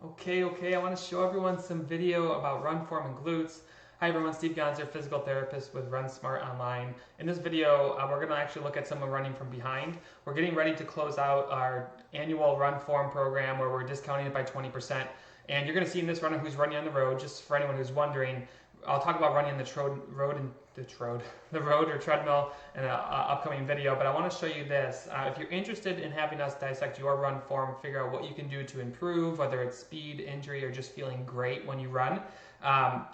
Okay, I want to show everyone some video about run form and glutes. Hi everyone, Steve Gonzer, physical therapist with Run Smart Online. In this video, we're going to actually look at someone running from behind. We're getting ready to close out our annual run form program where we're discounting it by 20%. And you're going to see in this runner who's running on the road, just for anyone who's wondering, I'll talk about running the road or treadmill in an upcoming video, but I want to show you this. If you're interested in having us dissect your run form, figure out what you can do to improve, whether it's speed, injury, or just feeling great when you run,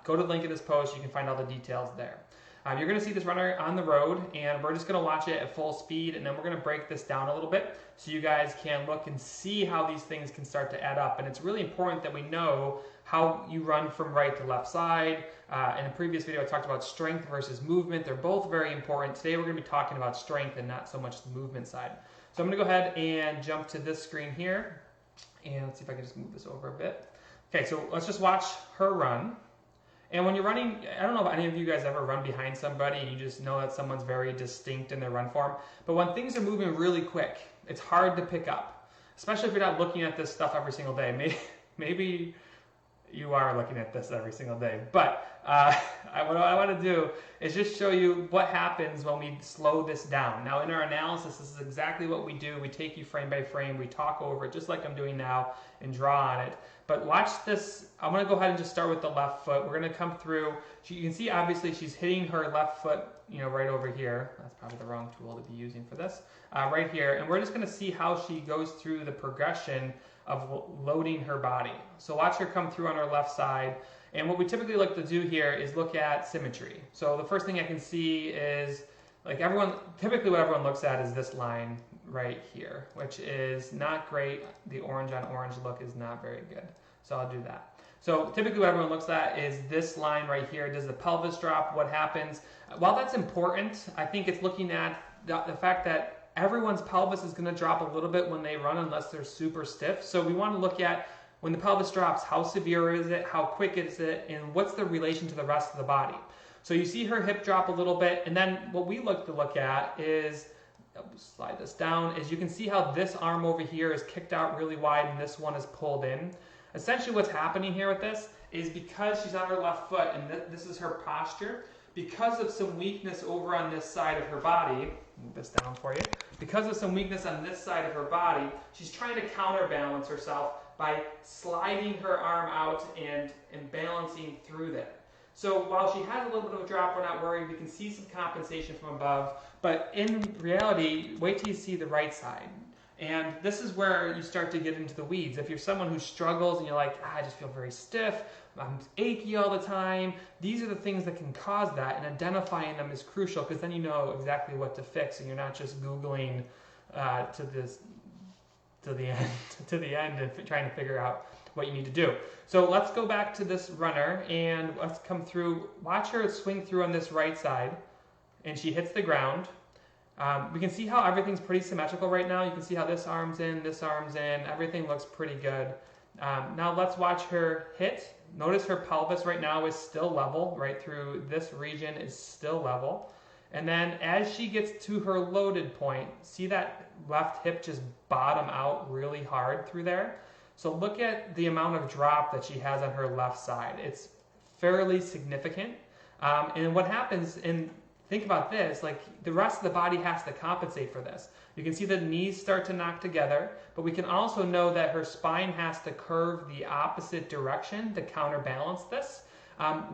go to the link in this post. You can find all the details there. You're going to see this runner on the road, and we're just going to watch it at full speed, and then we're going to break this down a little bit so you guys can look and see how these things can start to add up. And it's really important that we know how you run from right to left side. In a previous video, I talked about strength versus movement. They're both very important. Today, we're going to be talking about strength and not so much the movement side. So I'm going to go ahead and jump to this screen here, and let's see if I can just move this over a bit. Okay, so let's just watch her run. And when you're running, I don't know if any of you guys ever run behind somebody and you just know that someone's very distinct in their run form. But when things are moving really quick, it's hard to pick up, especially if you're not looking at this stuff every single day. Maybe you are looking at this every single day. But what I want to do is just show you what happens when we slow this down. Now, in our analysis, this is exactly what we do. We take you frame by frame. We talk over it just like I'm doing now and draw on it. But watch this. I'm going to go ahead and just start with the left foot. We're going to come through. You can see, obviously, she's hitting her left foot, right over here. That's probably the wrong tool to be using for this. Right here. And we're just going to see how she goes through the progression of loading her body. So watch her come through on her left side. And what we typically like to do here is look at symmetry. So the first thing I can see is, typically what everyone looks at is this line right here, which is not great. The orange on orange look is not very good. So I'll do that. So typically what everyone looks at is this line right here. Does the pelvis drop? What happens? While that's important, I think it's looking at the fact that everyone's pelvis is going to drop a little bit when they run unless they're super stiff. So we want to look at when the pelvis drops, how severe is it, how quick is it, and what's the relation to the rest of the body. So you see her hip drop a little bit, and then what we look at is, slide this down, is you can see how this arm over here is kicked out really wide and this one is pulled in. Essentially what's happening here with this is because she's on her left foot and this is her posture, because of some weakness over on this side of her body, move this down for you, because of some weakness on this side of her body, she's trying to counterbalance herself by sliding her arm out and balancing through that. So while she has a little bit of a drop, we're not worried. We can see some compensation from above. But in reality, wait till you see the right side. And this is where you start to get into the weeds. If you're someone who struggles and you're like, I just feel very stiff, I'm achy all the time, these are the things that can cause that, and identifying them is crucial because then you know exactly what to fix and you're not just Googling to the end and trying to figure out what you need to do. So let's go back to this runner and let's come through. Watch her swing through on this right side and she hits the ground. We can see how everything's pretty symmetrical right now. You can see how this arm's in, everything looks pretty good. Now let's watch her hit. Notice her pelvis right now is still level, right through this region is still level. And then as she gets to her loaded point, see that left hip just bottom out really hard through there? So look at the amount of drop that she has on her left side. It's fairly significant. And what happens, and think about this, like the rest of the body has to compensate for this. You can see the knees start to knock together, but we can also know that her spine has to curve the opposite direction to counterbalance this.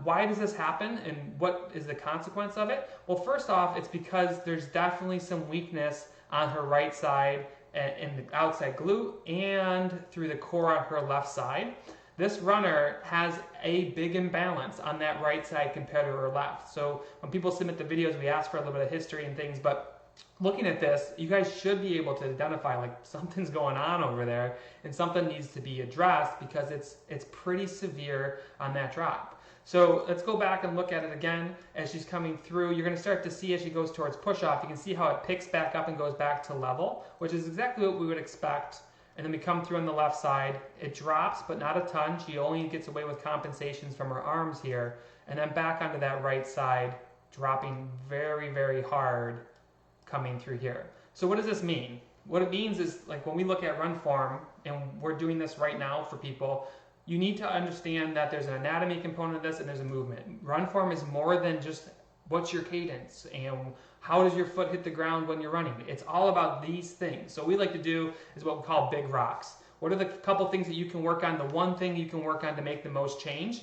Why does this happen and what is the consequence of it? Well, first off, it's because there's definitely some weakness on her right side in the outside glute and through the core on her left side. This runner has a big imbalance on that right side compared to her left. So when people submit the videos, we ask for a little bit of history and things, but looking at this, you guys should be able to identify like something's going on over there and something needs to be addressed because it's pretty severe on that drop. So let's go back and look at it again as she's coming through. You're going to start to see as she goes towards push-off, you can see how it picks back up and goes back to level, which is exactly what we would expect. And then we come through on the left side. It drops, but not a ton. She only gets away with compensations from her arms here. And then back onto that right side, dropping very, very hard coming through here. So what does this mean? What it means is, like when we look at run form, and we're doing this right now for people, you need to understand that there's an anatomy component of this and there's a movement. Run form is more than just what's your cadence and how does your foot hit the ground when you're running. It's all about these things. So what we like to do is what we call big rocks. What are the couple things that you can work on, the one thing you can work on to make the most change?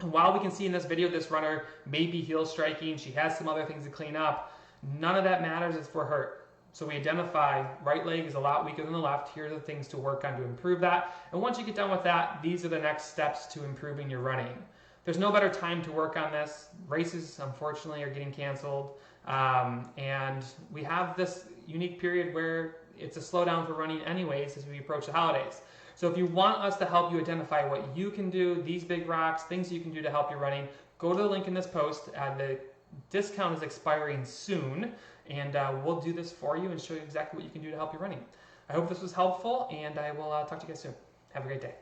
And while we can see in this video this runner may be heel striking, she has some other things to clean up, none of that matters if we're hurt. So we identify right leg is a lot weaker than the left. Here are the things to work on to improve that. And once you get done with that, these are the next steps to improving your running. There's no better time to work on this. Races, unfortunately, are getting canceled. And we have this unique period where it's a slowdown for running anyways as we approach the holidays. So if you want us to help you identify what you can do, these big rocks, things you can do to help your running, go to the link in this post. The discount is expiring soon, and we'll do this for you and show you exactly what you can do to help your running. I hope this was helpful, and I will talk to you guys soon. Have a great day.